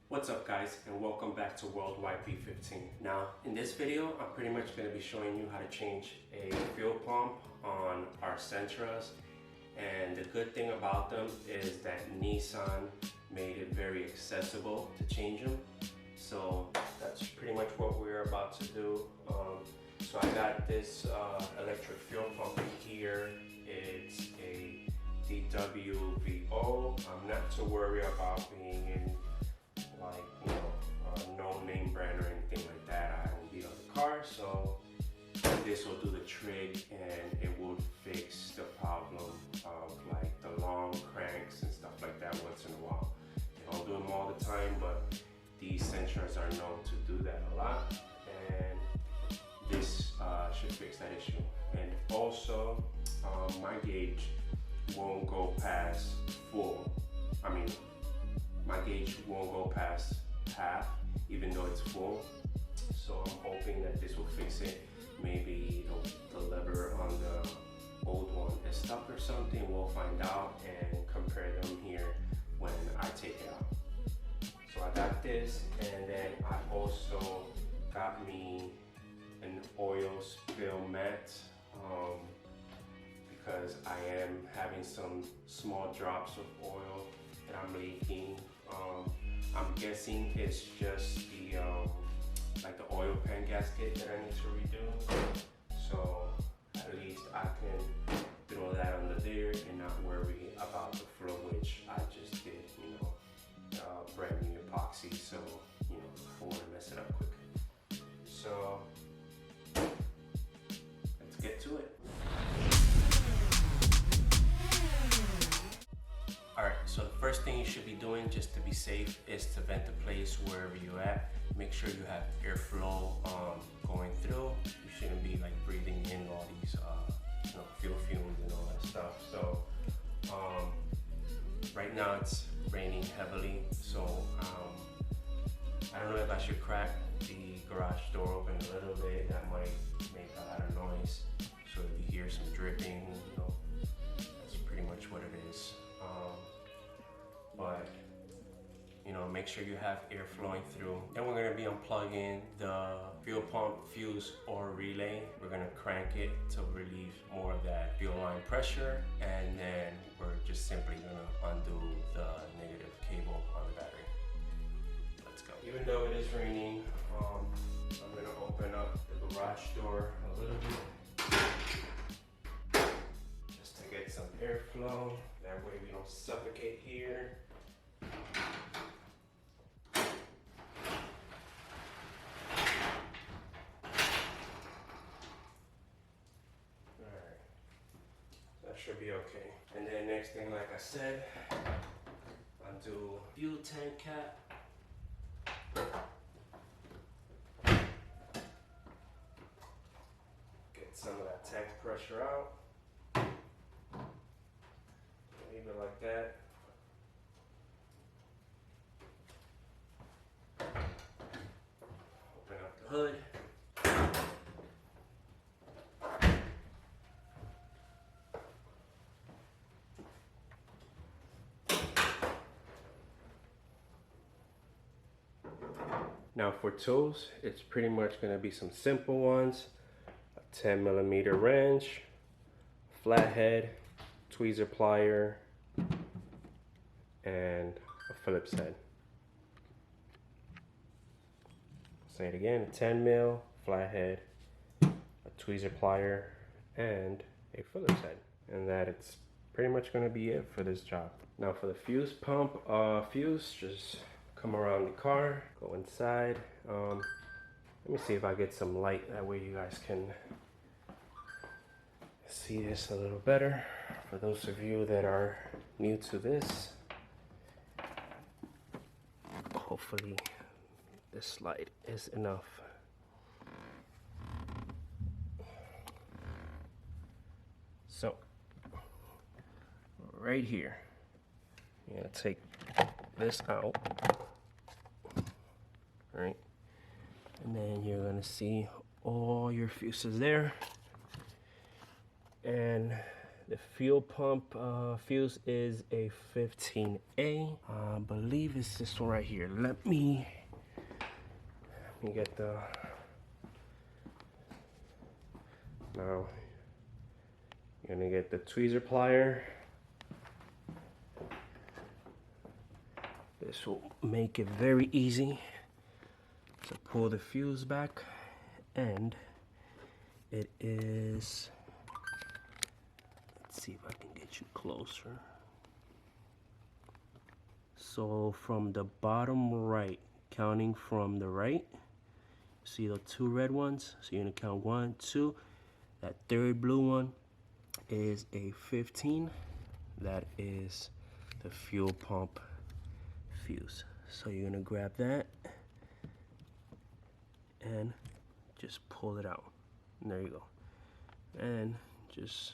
What's up guys, and welcome back to Worldwide P15. Now in this video I'm pretty much going to be showing you how to change a fuel pump on our Sentras, and the good thing about them is that Nissan made it very accessible to change them. So that's pretty much what we're about to do. So I got this electric fuel pump here. It's a DWVO. I'm not too worried about being in like, a no-name brand or anything like that. I don't beat on the car, so this will do the trick and it will fix the problem of like the long cranks and stuff like that once in a while. They don't do them all the time, but these Sentras are known to do that a lot, and this should fix that issue. And also, my gauge won't go past full. My gauge won't go past half, even though it's full. So I'm hoping that this will fix it. Maybe the lever on the old one is stuck or something. We'll find out and compare them here when I take it out. So I got this, and then I also got me an oil spill mat because I am having some small drops of oil that I'm leaking. I'm guessing it's just the like the oil pan gasket that I need to redo. So at least I can throw that under there and not worry about the flow, which I just did, brand new epoxy. So I don't want to mess it up quick. So let's get to it. Alright, so the first thing you should be doing just to be safe is to vent the place wherever you're at. Make sure you have airflow going through. You shouldn't be like breathing in all these fuel fumes and all that stuff. So right now it's raining heavily, so I don't know if I should crack the garage door open a little bit. That might make a lot of noise. So if you hear some dripping, that's pretty much what it is. But make sure you have air flowing through. Then we're going to be unplugging the fuel pump fuse or relay. We're going to crank it to relieve more of that fuel line pressure, and then we're just simply going to undo the negative cable on the battery. Let's go. Even though it is raining, I'm going to open up the garage door a little bit just to get some airflow. That way we don't suffocate here. Alright, that should be okay. And then next thing, like I said, undo fuel tank cap. Get some of that tank pressure out. Leave it like that. Open up the hood. Now for tools, it's pretty much going to be some simple ones. A 10mm wrench, flathead, tweezer plier, and a Phillips head. Say it again: a 10mm flathead, a tweezer plier, and a Phillips head. And it's pretty much going to be it for this job. Now for the fuse pump, fuse, just come around the car, go inside. Let me see if I get some light, that way you guys can see this a little better. For those of you that are new to this, hopefully this light is enough. So right here, you're gonna take this out, right? And then you're gonna see all your fuses there. And The fuel pump fuse is a 15A. I believe it's this one right here. Let me get the... Now, you're gonna get the tweezer plier. This will make it very easy to pull the fuse back, and it is, let's see if I can get you closer. So from the bottom right, counting from the right, see the two red ones? So you're gonna count 1, 2. That third blue one is a 15. That is the fuel pump fuse. So you're gonna grab that and just pull it out. And there you go. And just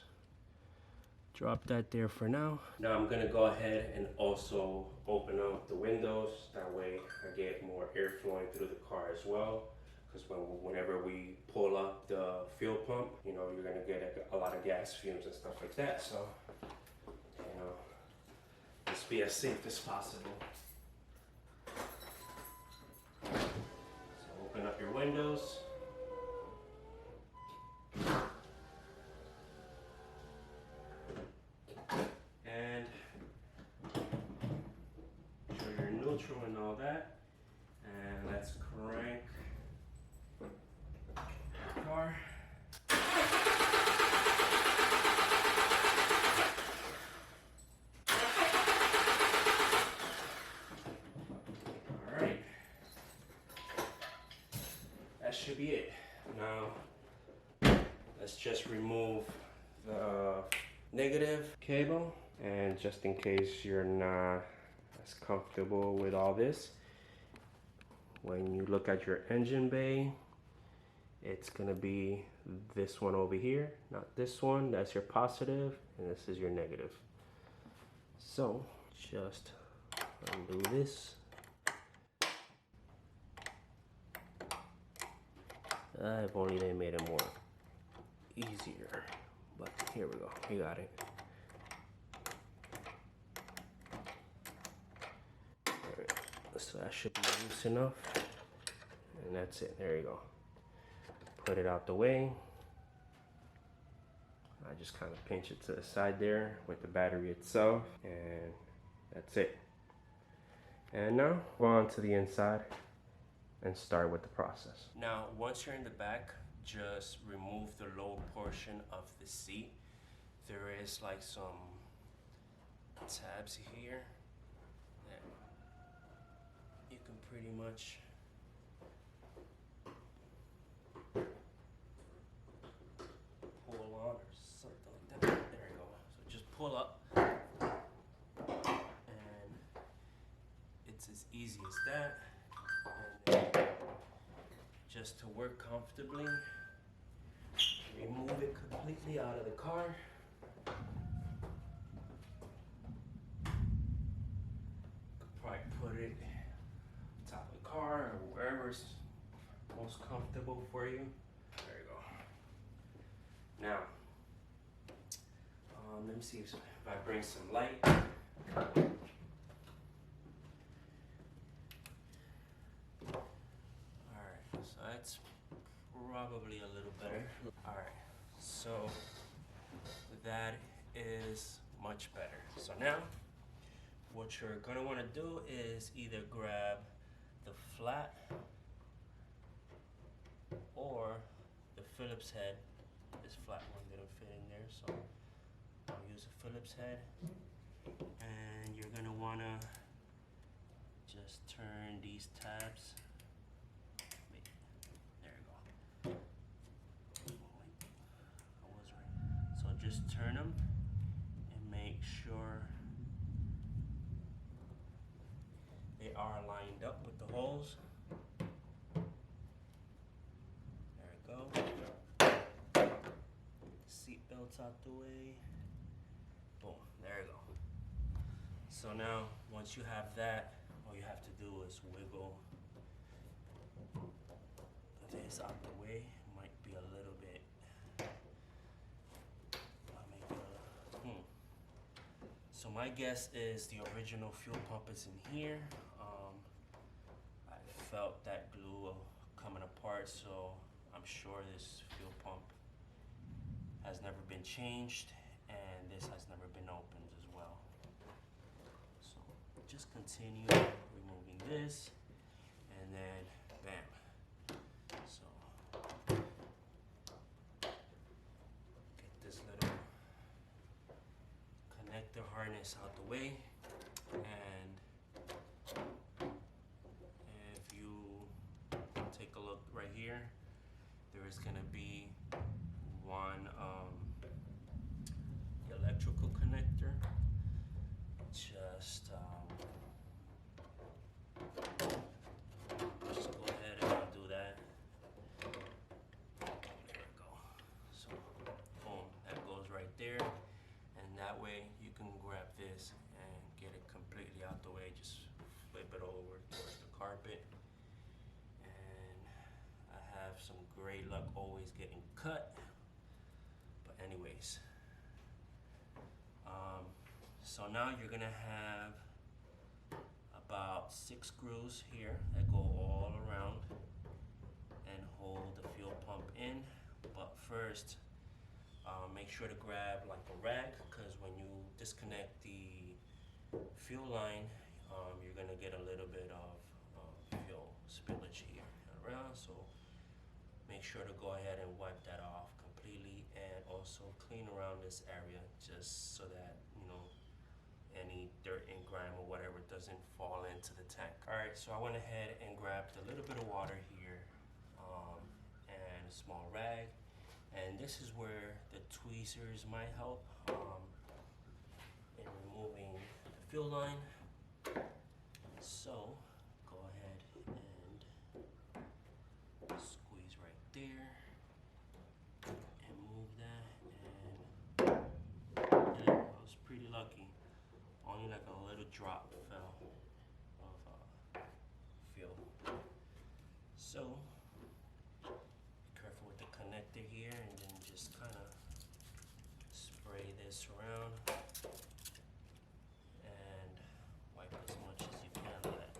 drop that there for now. Now I'm gonna go ahead and also open up the windows. That way I get more air flowing through the car as well. Because whenever we pull up the fuel pump, you know, you're gonna get a lot of gas fumes and stuff like that. So, you know, let's be as safe as possible. So open up your windows. And show your neutral and all that. And let's crank the car. Alright. That should be it. Now, let's just remove the negative cable. And just in case you're not as comfortable with all this, when you look at your engine bay, it's gonna be this one over here, not this one. That's your positive, and this is your negative. So just undo this. If only they made it more easier, but here we go, we got it. Alright, so that should be loose enough, and that's it. There you go. Put it out the way. I just kind of pinch it to the side there with the battery itself, and that's it. And now go on to the inside and start with the process. Now, once you're in the back, just remove the lower portion of the seat. There is like some tabs here that you can pretty much pull on or something like that. There you go. So just pull up, and it's as easy as that. And then just to work comfortably, remove it completely out of the car. Could probably put it on top of the car or wherever's most comfortable for you. There you go. Now, let me see if I bring some light. Alright, so that's probably a little better. Alright, so that is much better. So now, what you're gonna wanna do is either grab the flat or the Phillips head. This flat one didn't fit in there, so I'll use a Phillips head. And you're gonna wanna just turn these tabs. Wait, there you go. Wait, I was right. So just turn them and make sure they are lined up with the holes. There we go. Seat belts out the way. Boom, there you go. So now, once you have that, all you have to do is wiggle this out the way. Might be a little bit, I'll make it my guess is the original fuel pump is in here. I felt that glue coming apart, so I'm sure this fuel pump has never been changed, and this has never been opened as well. So just continue removing this, and then bam. So get this little connector harness out the way, and if you take a look right here, there is going to be one electrical connector. Just go ahead and undo that. There we go. So boom, that goes right there, and that way you can grab this and get it completely out the way. Just flip it over towards the carpet, and I have some great luck always getting cut. But anyways, so now you're gonna have about 6 screws here that go all around and hold the fuel pump in. But first, make sure to grab like a rag, because when you disconnect the fuel line, you're gonna get a little bit of fuel spillage here around. So make sure to go ahead and wipe that off completely, and also clean around this area just so that, you know, any dirt and grime or whatever doesn't fall into the tank. Alright, so I went ahead and grabbed a little bit of water here, and a small rag, and this is where the tweezers might help in removing the fuel line. So go ahead and squeeze right there and move that, and yeah, I was pretty lucky. Only like a little drop fell of fuel. So be careful with the connector here, and then just kind of spray this around and wipe as much as you can of that.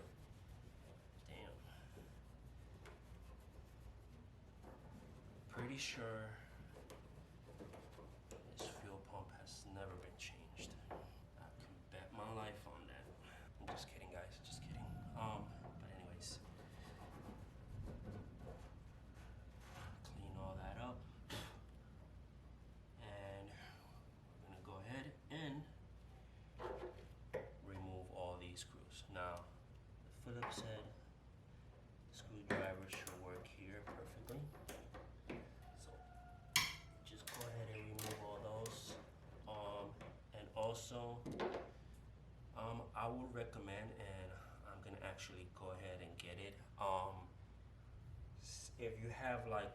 Damn. Pretty sure this fuel pump has never been changed. I can bet my life on that. I'm just kidding, guys, just kidding. But anyways, clean all that up, and we're gonna go ahead and remove all these screws. Now, the Phillips head screwdriver should work here perfectly. So just go ahead and remove all those. And also, I would recommend, and I'm gonna actually go ahead and get it. If you have like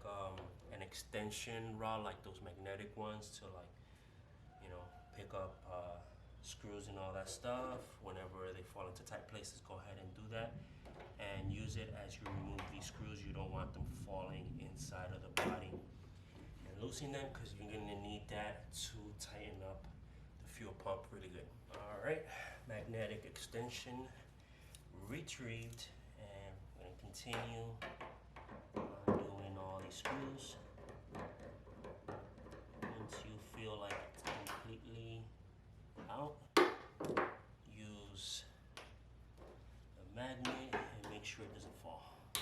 an extension rod, like those magnetic ones, to like, you know, pick up screws and all that stuff, whenever they fall into tight places, go ahead and do that, and use it as you remove these screws. You don't want them falling inside of the body, and loosen them, because you're gonna need that to tighten up the fuel pump really good. All right, magnetic extension retrieved, and we're gonna continue doing all these screws. Once you feel like it's completely out, use a magnet and make sure it doesn't fall. It's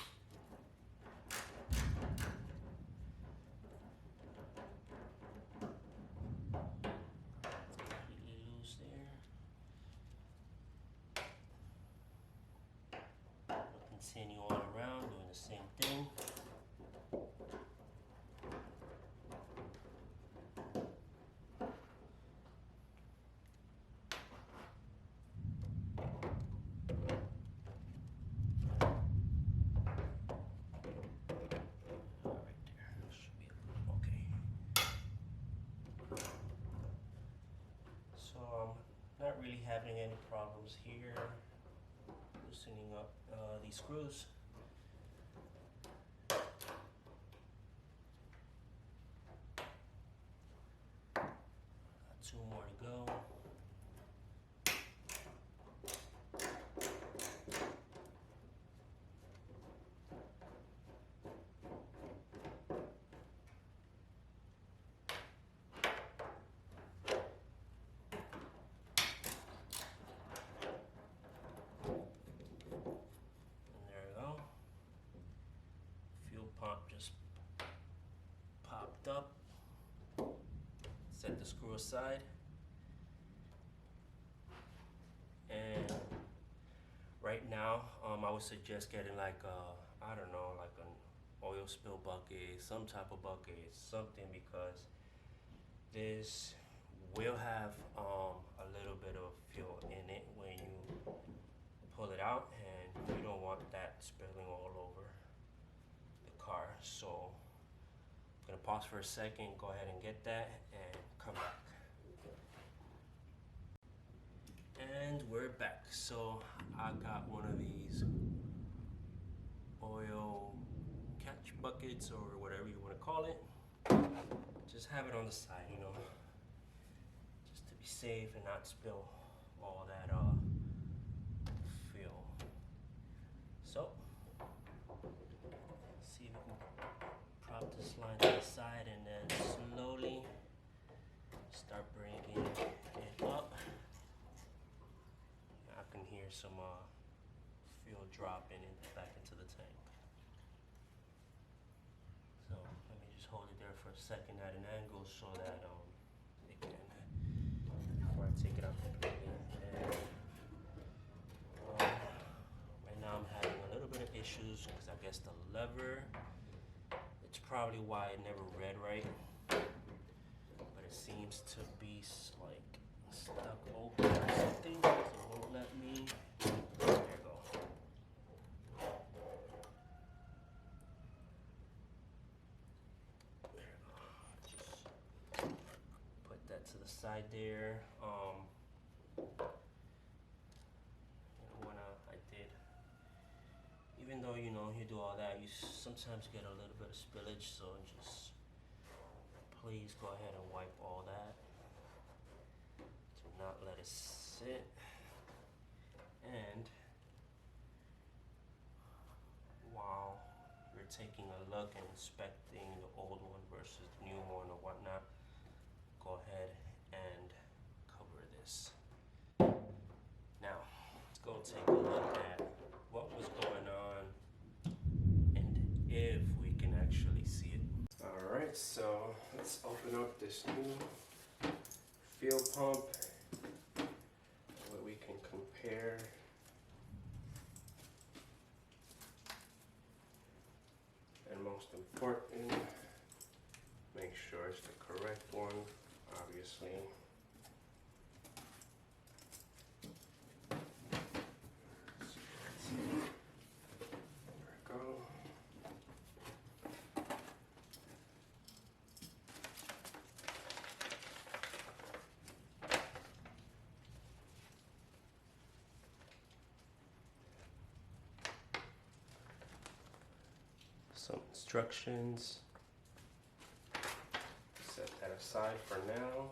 completely loose there. We'll continue all around doing the same thing. Not really having any problems here loosening up these screws. Got 2 more to go. up. Set the screw aside. And right now, I would suggest getting like a, I don't know, like an oil spill bucket, some type of bucket, something, because this will have a little bit of fuel in it when you pull it out, and you don't want that spilling all over the car. So I'm gonna pause for a second, go ahead and get that, and come back. And we're back. So I got one of these oil catch buckets or whatever you want to call it. Just have it on the side, you know, just to be safe and not spill all that fuel. So see if we can prop this line to the side and then slowly start bringing it up. I can hear some fuel dropping back into the tank. So let me just hold it there for a second at an angle so that it can, before I take it out completely. And, right now I'm having a little bit of issues because I guess the lever, it's probably why it never read right, but it seems to be like stuck open or something, so it won't let me. There you go. There you go. Just put that to the side there. When I did, even though you know you do all that, you sometimes get a little bit of spillage, so just please go ahead and wipe all that. Do not let it sit. And while you're taking a look and inspecting the old one versus the new one or whatnot, go ahead and cover this. Now, let's go take a look at what was going on and if we can actually see it. Alright, so let's open up this new fuel pump where we can compare. And most important, make sure it's the correct one, obviously. There we go. Some instructions. Set that aside for now.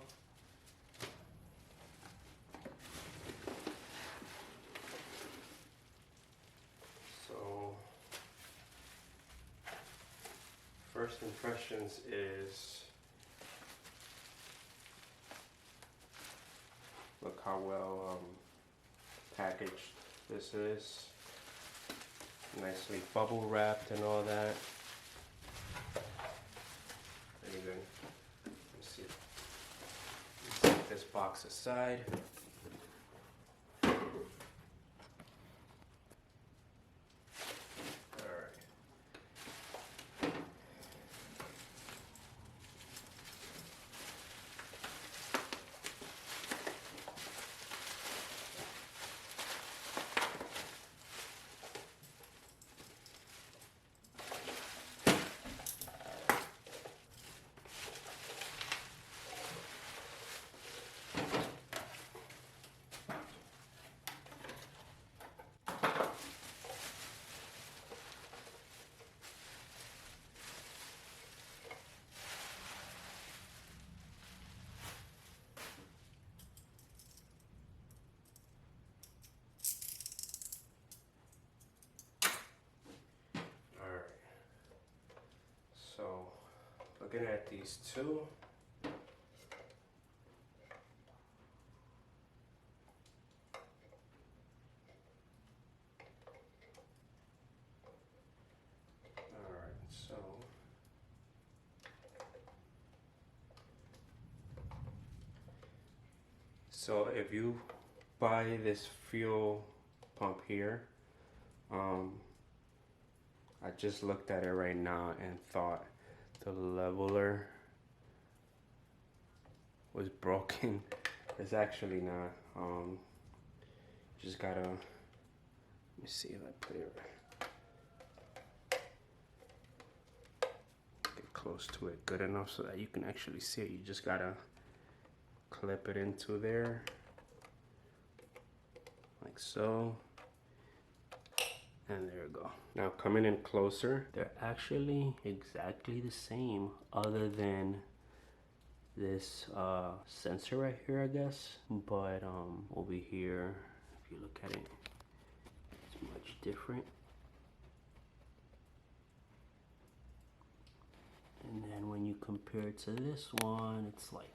So, first impressions is, look how well packaged this is. Nicely bubble wrapped and all that. Very good. Let's see. Let's set this box aside. So, looking at these two, alright, so So if you buy this fuel pump here, I just looked at it right now and thought the leveler was broken. It's actually not. Just gotta, let me see if I put it get close to it good enough so that you can actually see it. You just gotta clip it into there like so, and there you go. Now coming in closer, they're actually exactly the same, other than this sensor right here, I guess. But over here, if you look at it, it's much different. And then when you compare it to this one, it's like,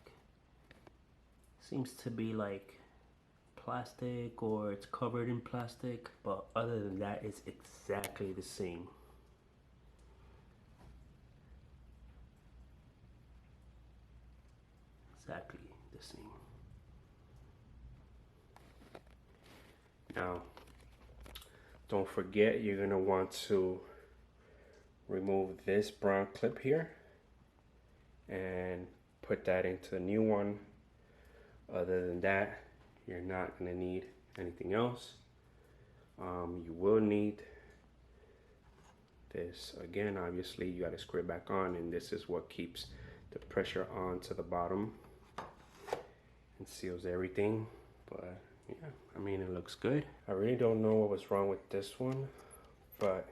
seems to be like plastic, or it's covered in plastic, but other than that, it's exactly the same. Exactly the same. Now, don't forget, you're gonna want to remove this brown clip here and put that into the new one. Other than that, you're not gonna need anything else. You will need this again. Obviously, you got to screw it back on, and this is what keeps the pressure on to the bottom and seals everything. But yeah, I mean, it looks good. I really don't know what was wrong with this one, but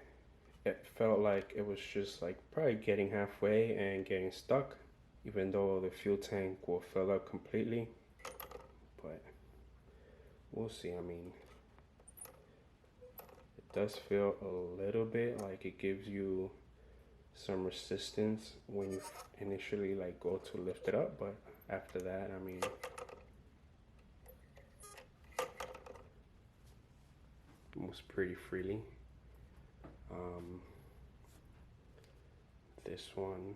it felt like it was just like probably getting halfway and getting stuck, even though the fuel tank will fill up completely. But we'll see. I mean, it does feel a little bit like it gives you some resistance when you initially like go to lift it up, but after that, I mean, moves pretty freely. This one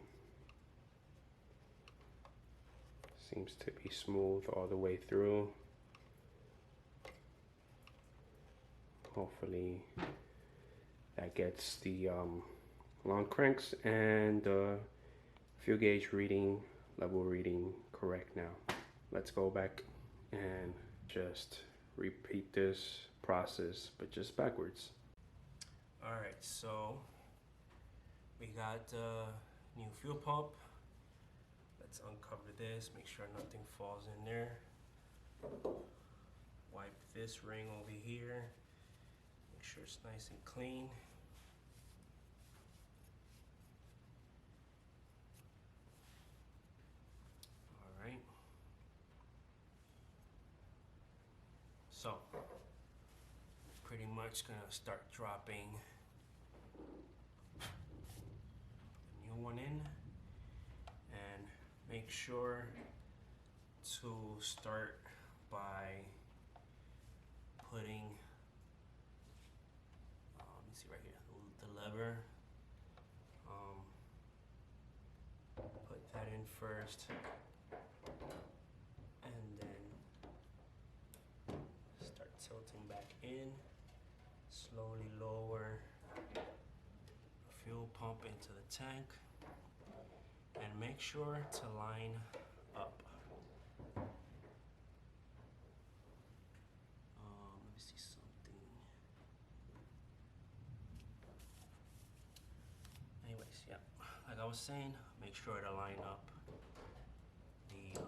seems to be smooth all the way through. Hopefully that gets the long cranks and the fuel gauge reading, level reading correct now. Let's go back and just repeat this process, but just backwards. All right, so we got the new fuel pump. Let's uncover this, make sure nothing falls in there. Wipe this ring over here, make sure it's nice and clean. All right. So, pretty much gonna start dropping the new one in, and make sure to start by putting, let me see right here, the lever. Put that in first, and then start tilting back in. Slowly lower the fuel pump into the tank, and make sure to line up. Let me see something. Anyways, yeah, like I was saying, make sure to line up the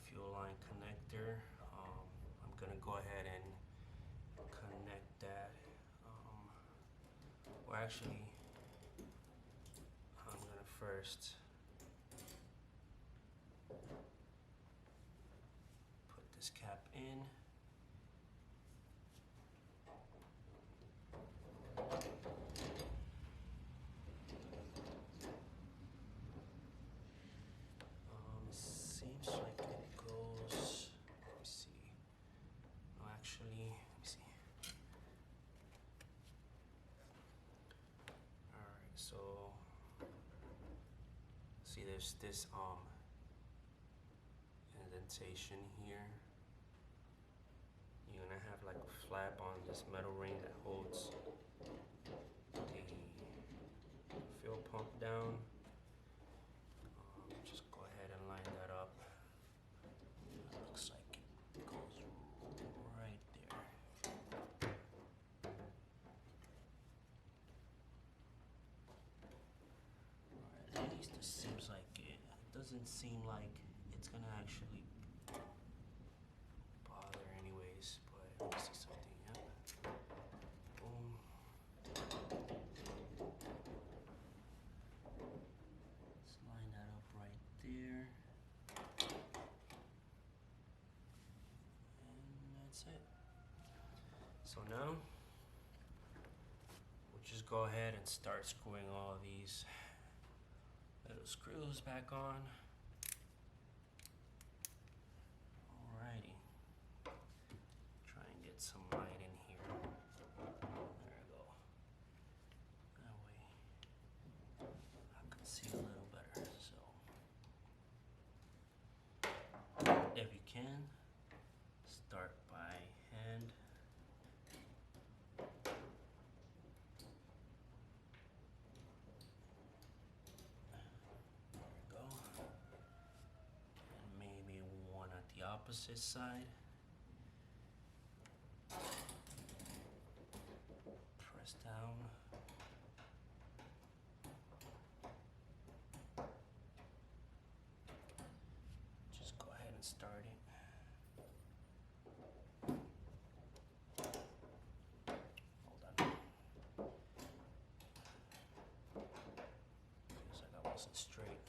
fuel line connector. I'm gonna go ahead and connect that, or actually I'm gonna first put this cap in. Seems like it goes, let me see, no, actually, let me see. Alright, so see, there's this indentation indentation here. You're gonna have like a flap on this metal ring that holds the fuel pump down. Just go ahead and line that up. It looks like it goes right there. Or at least it seems like it. It doesn't seem like it's gonna actually bother anyways, but let me see something. Yep. Boom. Let's line that up right there. And that's it. So now we'll just go ahead and start screwing all of these little screws back on. Alrighty. Try and get some light in here. There we go. That way I can see a little better. So if you can, start by hand. There we go. And maybe one at the opposite side. Press down. Just go ahead and start it. Hold on. Feels like I wasn't straight.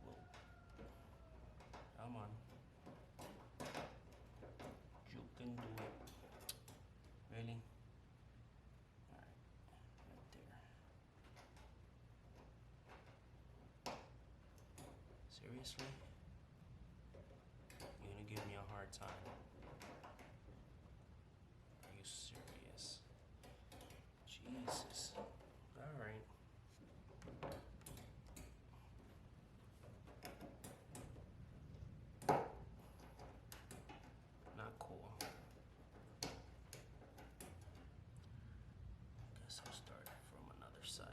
Whoa. Come on. You can do it. Really? Alright. Right there. Seriously? You're gonna give me a hard time. Are you serious? Jesus. Alright. Not cool. Guess I'll start from another side.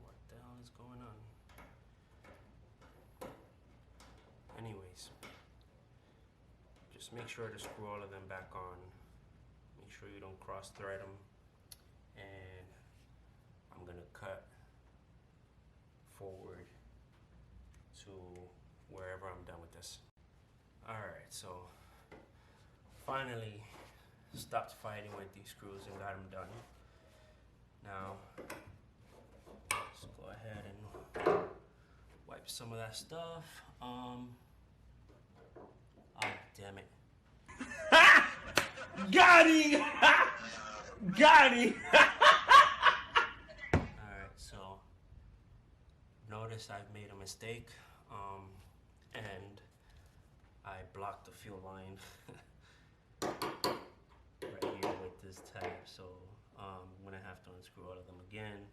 What the hell is going on? Anyways, just make sure to screw all of them back on. Make sure you don't cross thread them. And I'm gonna cut forward to wherever I'm done with this. Alright, so finally stopped fighting with these screws and got them done. Now, let's go ahead and wipe some of that stuff. Oh, damn it. Got him! Got him! Alright, so notice I've made a mistake, and I blocked the fuel line right here with this tab, so I'm gonna have to unscrew all of them again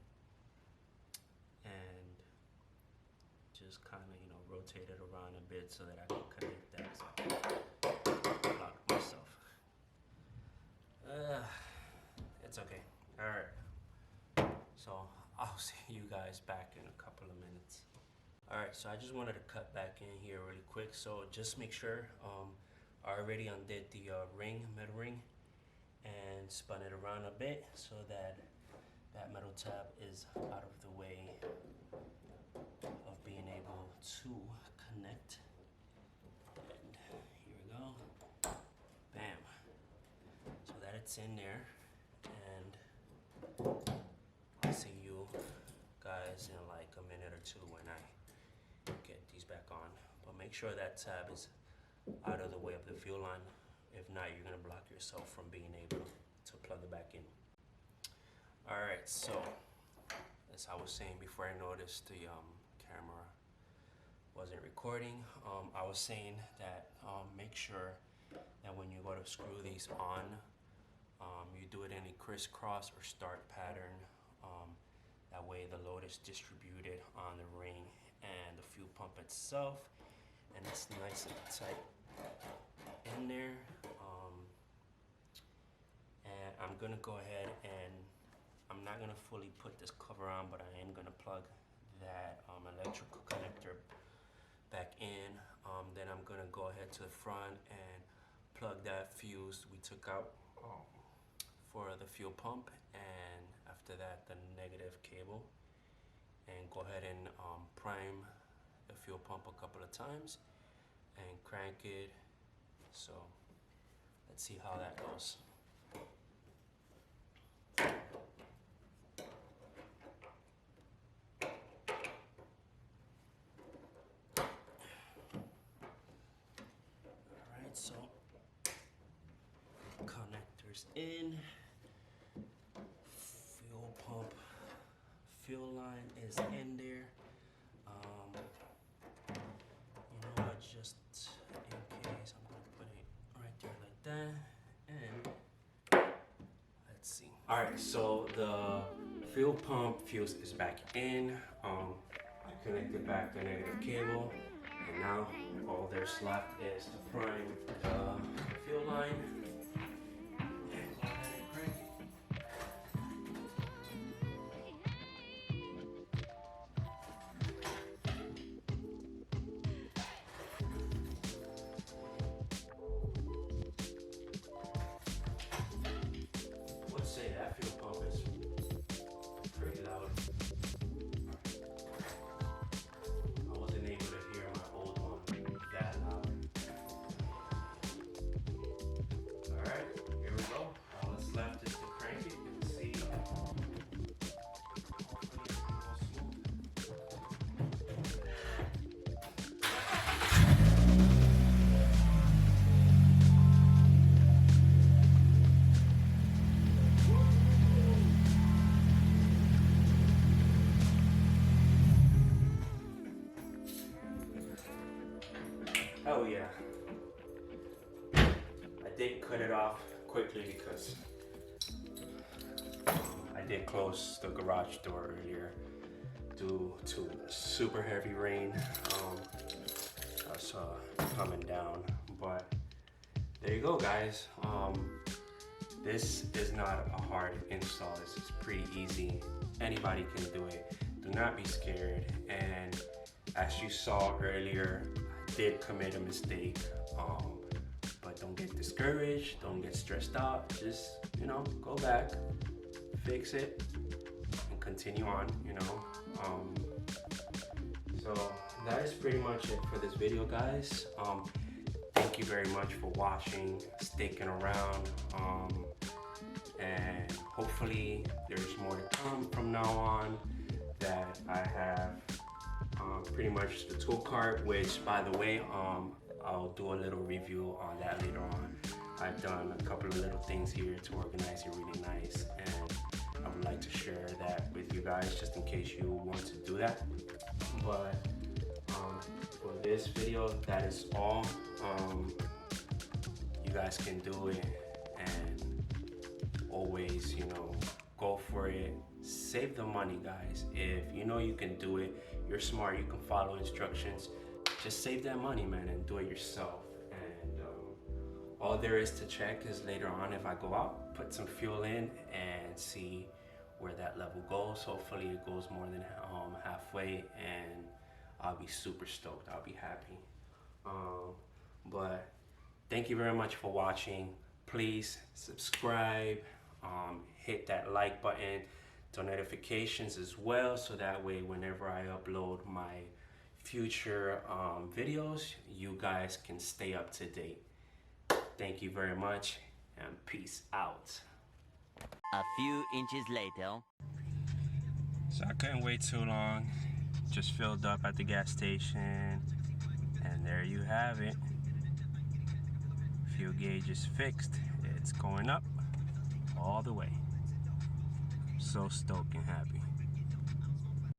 and just kind of, rotate it around a bit so that I can connect that. So I blocked myself. It's okay. Alright. So I'll see you guys back in a couple of minutes. Alright, so I just wanted to cut back in here really quick. So just make sure I already undid the metal ring, and spun it around a bit so that that metal tab is out of the way of being able to connect. And here we go. Bam. So that it's in there, and I'll see you guys in like a minute or two when I get these back on. But make sure that tab is out of the way of the fuel line. If not, you're gonna block yourself from being able to plug it back in. Alright, so as I was saying before, I noticed the camera wasn't recording. I was saying that make sure that when you go to screw these on, you do it in a crisscross or start pattern. That way the load is distributed on the ring and the fuel pump itself, and it's nice and tight in there. And I'm gonna go ahead and I'm not gonna fully put this cover on, but I am gonna plug that electrical connector back in. Then I'm gonna go ahead to the front and plug that fuse we took out for the fuel pump, and after that the negative cable, and go ahead and prime the fuel pump a couple of times and crank it. So let's see how that goes. Alright, so connectors in, fuel pump, fuel line is in there. You know what, just in case, I'm gonna put it right there like that, and let's see. Alright, so the fuel pump fuse is back in. I connected back the negative cable, and now all there's left is to prime the fuel line. And go ahead and crank it. I would say that fuel pump is pretty loud. I wasn't able to hear my old one that loud. Alright, here we go. All that's left is to crank it and see. Hopefully it goes smooth. Oh yeah. I did cut it off quickly because I did close the garage door earlier due to super heavy rain that's coming down. But there you go, guys. This is not a hard install. This is pretty easy. Anybody can do it. Do not be scared. And as you saw earlier, I did commit a mistake. But don't get discouraged. Don't get stressed out. Just, you know, go back, fix it, and continue on, you know. So that is pretty much it for this video, guys. Thank you very much for watching, sticking around, and hopefully there's more to come from now on. That I have pretty much the tool cart, which, by the way, I'll do a little review on that later on. I've done a couple of little things here to organize it really nice, and I would like to share that with you guys just in case you want to do that. But for this video, that is all. You guys can do it, and always, you know, go for it. Save the money, guys. If you know you can do it, you're smart, you can follow instructions, just save that money, man, and do it yourself. And all there is to check is later on, if I go out, put some fuel in and see where that level goes. Hopefully it goes more than halfway, and I'll be super stoked. I'll be happy. But thank you very much for watching. Please subscribe, hit that like button, the notifications as well, so that way whenever I upload my future videos, you guys can stay up to date. Thank you very much, and peace out. A few inches later. So I couldn't wait too long. Just filled up at the gas station, and there you have it. Fuel gauge is fixed. It's going up all the way. So stoked and happy.